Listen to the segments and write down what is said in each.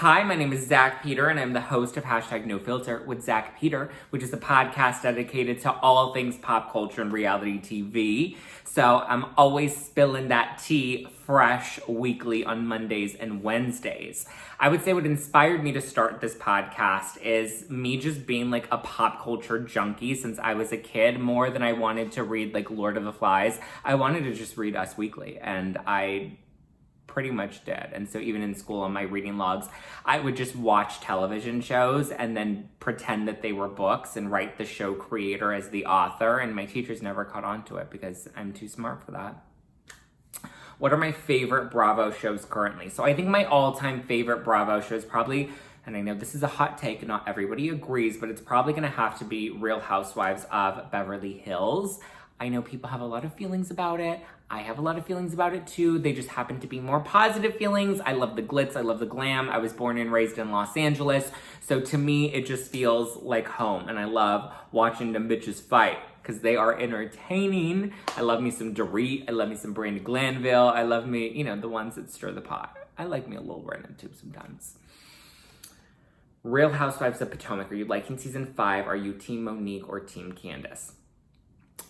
Hi, my name is Zack Peter, and I'm the host of #NoFilter with Zack Peter, which is a podcast dedicated to all things pop culture and reality TV. So I'm always spilling that tea fresh weekly on Mondays and Wednesdays. I would say what inspired me to start this podcast is me just being like a pop culture junkie since I was a kid. More than I wanted to read like Lord of the Flies, I wanted to just read Us Weekly, and I pretty much did. And so even in school on my reading logs, I would just watch television shows and then pretend that they were books and write the show creator as the author. And my teachers never caught on to it because I'm too smart for that. What are my favorite Bravo shows currently? So I think my all-time favorite Bravo show is probably, and I know this is a hot take, not everybody agrees, but it's probably gonna have to be Real Housewives of Beverly Hills. I know people have a lot of feelings about it. I have a lot of feelings about it too. They just happen to be more positive feelings. I love the glitz, I love the glam. I was born and raised in Los Angeles. So to me, it just feels like home. And I love watching them bitches fight because they are entertaining. I love me some Dorit. I love me some Brandi Glanville. I love me, the ones that stir the pot. I like me a little Brennan too sometimes. Real Housewives of Potomac. Are you liking season 5? Are you team Monique or team Candace?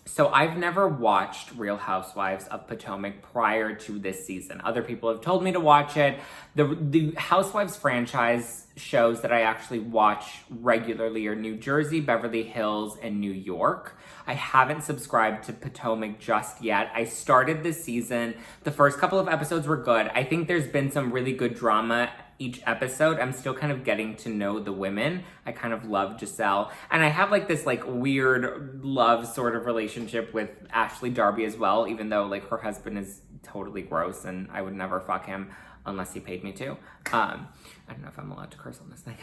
So I've never watched Real Housewives of Potomac prior to this season. Other people have told me to watch it. The Housewives franchise shows that I actually watch regularly are New Jersey, Beverly Hills, and New York. I haven't subscribed to Potomac just yet. I started this season. The first couple of episodes were good. I think there's been some really good drama each episode. I'm still kind of getting to know the women. I kind of love Giselle. And I have like this like weird love sort of relationship with Ashley Darby as well, even though like her husband is totally gross and I would never fuck him unless he paid me to. I don't know if I'm allowed to curse on this thing.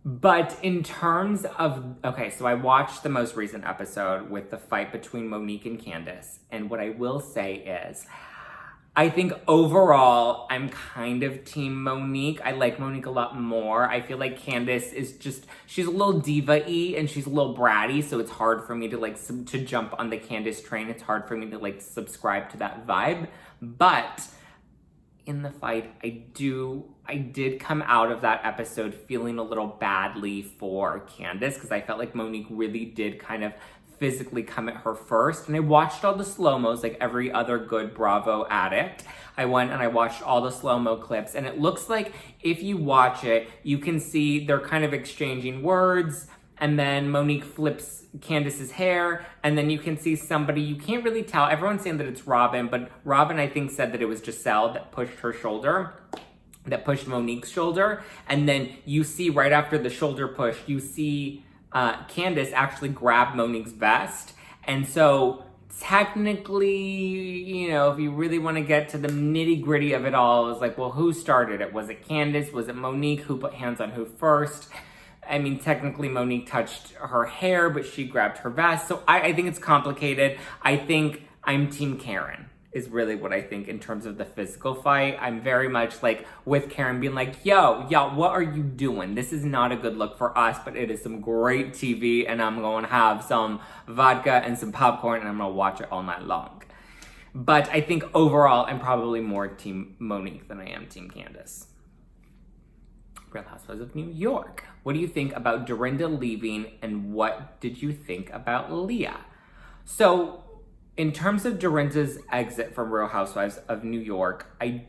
But in terms of, okay, so I watched the most recent episode with the fight between Monique and Candace. And what I will say is, I think overall, I'm kind of team Monique. I like Monique a lot more. I feel like Candace is just, she's a little diva-y and she's a little bratty, so it's hard for me to like, to jump on the Candace train. It's hard for me to like subscribe to that vibe. But in the fight, I did come out of that episode feeling a little badly for Candace because I felt like Monique really did kind of physically come at her first. And I watched all the slow-mos like every other good Bravo addict. I went and I watched all the slow-mo clips, and it looks like if you watch it, you can see they're kind of exchanging words, and then Monique flips Candace's hair, and then you can see somebody, you can't really tell. Everyone's saying that it's Robin, but Robin, I think, said that it was Giselle that pushed her shoulder, that pushed Monique's shoulder. And then you see right after the shoulder push, you see Candace actually grabbed Monique's vest. And so technically, if you really want to get to the nitty gritty of it all, it's like, well, who started it? Was it Candace? Was it Monique? Who put hands on who first? I mean, technically Monique touched her hair, but she grabbed her vest. So I think it's complicated. I think I'm team Karen is really what I think in terms of the physical fight. I'm very much like with Karen being like, yo, what are you doing? This is not a good look for us, but it is some great TV, and I'm going to have some vodka and some popcorn, and I'm going to watch it all night long. But I think overall, I'm probably more team Monique than I am team Candace. Real Housewives of New York. What do you think about Dorinda leaving, and what did you think about Leah? So, in terms of Dorinda's exit from Real Housewives of New York, I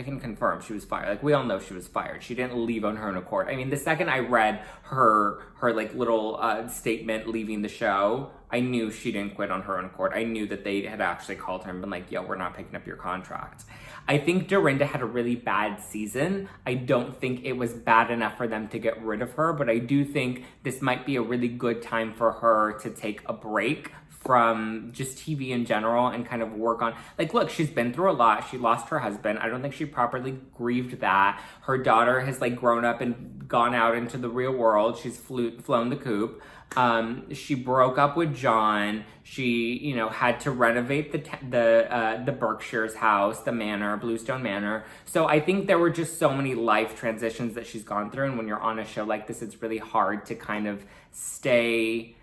can confirm she was fired. Like, we all know she was fired. She didn't leave on her own accord. I mean, the second I read her like little statement leaving the show, I knew she didn't quit on her own accord. I knew that they had actually called her and been like, yo, we're not picking up your contract. I think Dorinda had a really bad season. I don't think it was bad enough for them to get rid of her, but I do think this might be a really good time for her to take a break from just TV in general and kind of work on, like, look, she's been through a lot. She lost her husband. I don't think she properly grieved that. Her daughter has like grown up and gone out into the real world. She's flown the coop. She broke up with John. She, had to renovate the Berkshire's house, the manor, Bluestone Manor. So I think there were just so many life transitions that she's gone through. And when you're on a show like this, it's really hard to kind of stay,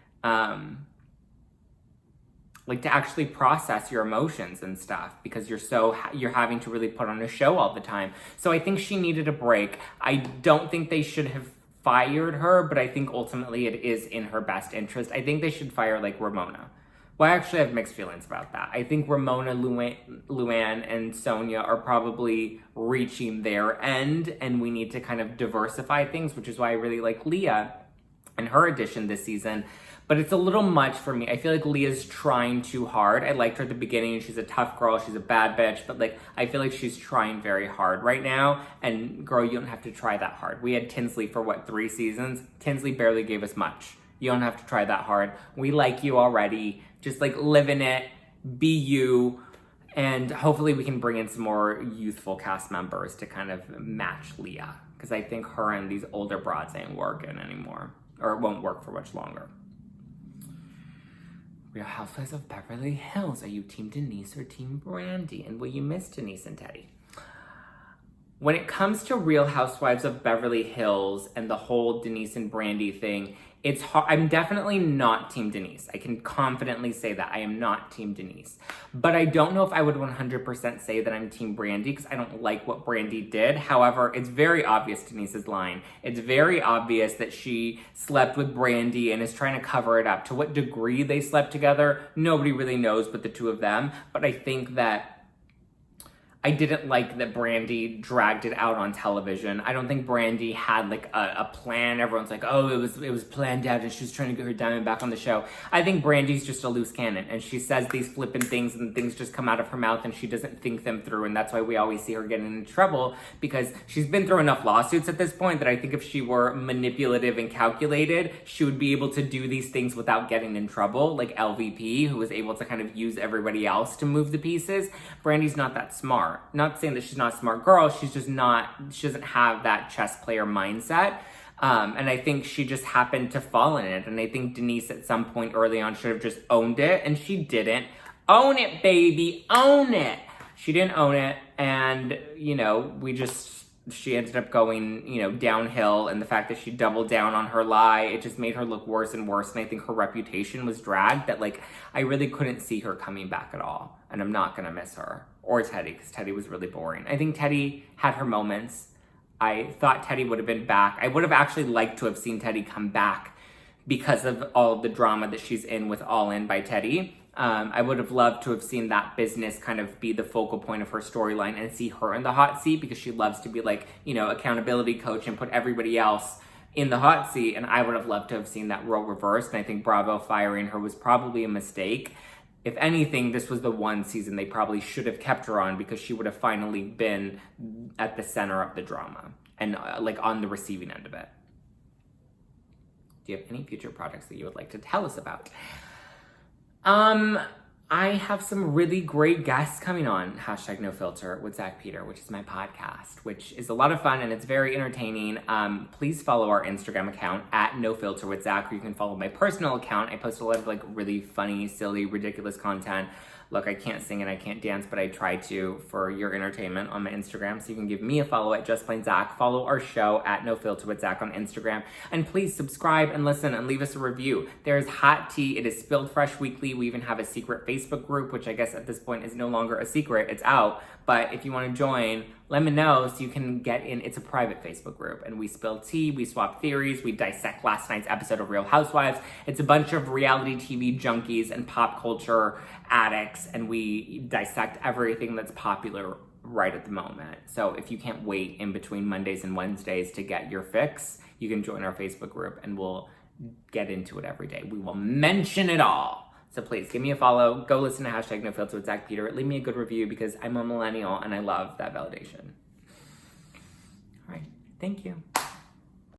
like to actually process your emotions and stuff, because you're having to really put on a show all the time. So I think she needed a break. I don't think they should have fired her, but I think ultimately it is in her best interest. I think they should fire like Ramona. Well, I actually have mixed feelings about that. I think Ramona, Luann, and Sonia are probably reaching their end, and we need to kind of diversify things, which is why I really like Leah and her addition this season. But it's a little much for me. I feel like Leah's trying too hard. I liked her at the beginning. She's a tough girl. She's a bad bitch. But like, I feel like she's trying very hard right now. And girl, you don't have to try that hard. We had Tinsley for what, 3 seasons? Tinsley barely gave us much. You don't have to try that hard. We like you already. Just like live in it, be you, and hopefully we can bring in some more youthful cast members to kind of match Leah. Because I think her and these older broads ain't working anymore. Or it won't work for much longer. Real Housewives of Beverly Hills. Are you Team Denise or Team Brandy? And will you miss Denise and Teddy? When it comes to Real Housewives of Beverly Hills and the whole Denise and Brandy thing, it's hard. I'm definitely not Team Denise. I can confidently say that I am not Team Denise. But I don't know if I would 100% say that I'm Team Brandy, because I don't like what Brandy did. However, it's very obvious Denise's line. It's very obvious that she slept with Brandy and is trying to cover it up. To what degree they slept together, nobody really knows but the two of them. But I think that I didn't like that Brandy dragged it out on television. I don't think Brandy had like a plan. Everyone's like, oh, it was planned out and she was trying to get her diamond back on the show. I think Brandy's just a loose cannon, and she says these flippant things and things just come out of her mouth and she doesn't think them through, and that's why we always see her getting in trouble, because she's been through enough lawsuits at this point that I think if she were manipulative and calculated, she would be able to do these things without getting in trouble, like LVP, who was able to kind of use everybody else to move the pieces. Brandy's not that smart. Not saying that she's not a smart girl, she's just not, she doesn't have that chess player mindset. And I think she just happened to fall in it. And I think Denise at some point early on should have just owned it, and she didn't. Own it, baby, own it. She didn't own it, and, you know, she ended up going, you know, downhill, and the fact that she doubled down on her lie, it just made her look worse and worse, and I think her reputation was dragged, that, like, I really couldn't see her coming back at all, and I'm not gonna miss her. Or Teddy, because Teddy was really boring. I think Teddy had her moments. I thought Teddy would have been back. I would have actually liked to have seen Teddy come back because of all of the drama that she's in with All In by Teddy. I would have loved to have seen that business kind of be the focal point of her storyline and see her in the hot seat, because she loves to be like, you know, accountability coach and put everybody else in the hot seat. And I would have loved to have seen that role reversed. And I think Bravo firing her was probably a mistake. If anything, this was the one season they probably should have kept her on, because she would have finally been at the center of the drama and like on the receiving end of it. Do you have any future projects that you would like to tell us about? I have some really great guests coming on #NoFilter with Zack Peter, which is my podcast, which is a lot of fun and it's very entertaining. Please follow our Instagram account @NoFilter with Zack, or you can follow my personal account. I post a lot of like really funny, silly, ridiculous content. Look, I can't sing and I can't dance, but I try to for your entertainment on my Instagram. So you can give me a follow at JustPlainZack. Follow our show @NoFilter with Zack on Instagram. And please subscribe and listen and leave us a review. There's hot tea. It is Spilled Fresh Weekly. We even have a secret Facebook group, which I guess at this point is no longer a secret. It's out. But if you want to join, let me know so you can get in. It's a private Facebook group, and we spill tea, we swap theories, we dissect last night's episode of Real Housewives. It's a bunch of reality TV junkies and pop culture addicts, and we dissect everything that's popular right at the moment. So if you can't wait in between Mondays and Wednesdays to get your fix, you can join our Facebook group, and we'll get into it every day. We will mention it all. So please give me a follow. Go listen to #NoFilter with Zack Peter. Leave me a good review, because I'm a millennial and I love that validation. All right. Thank you.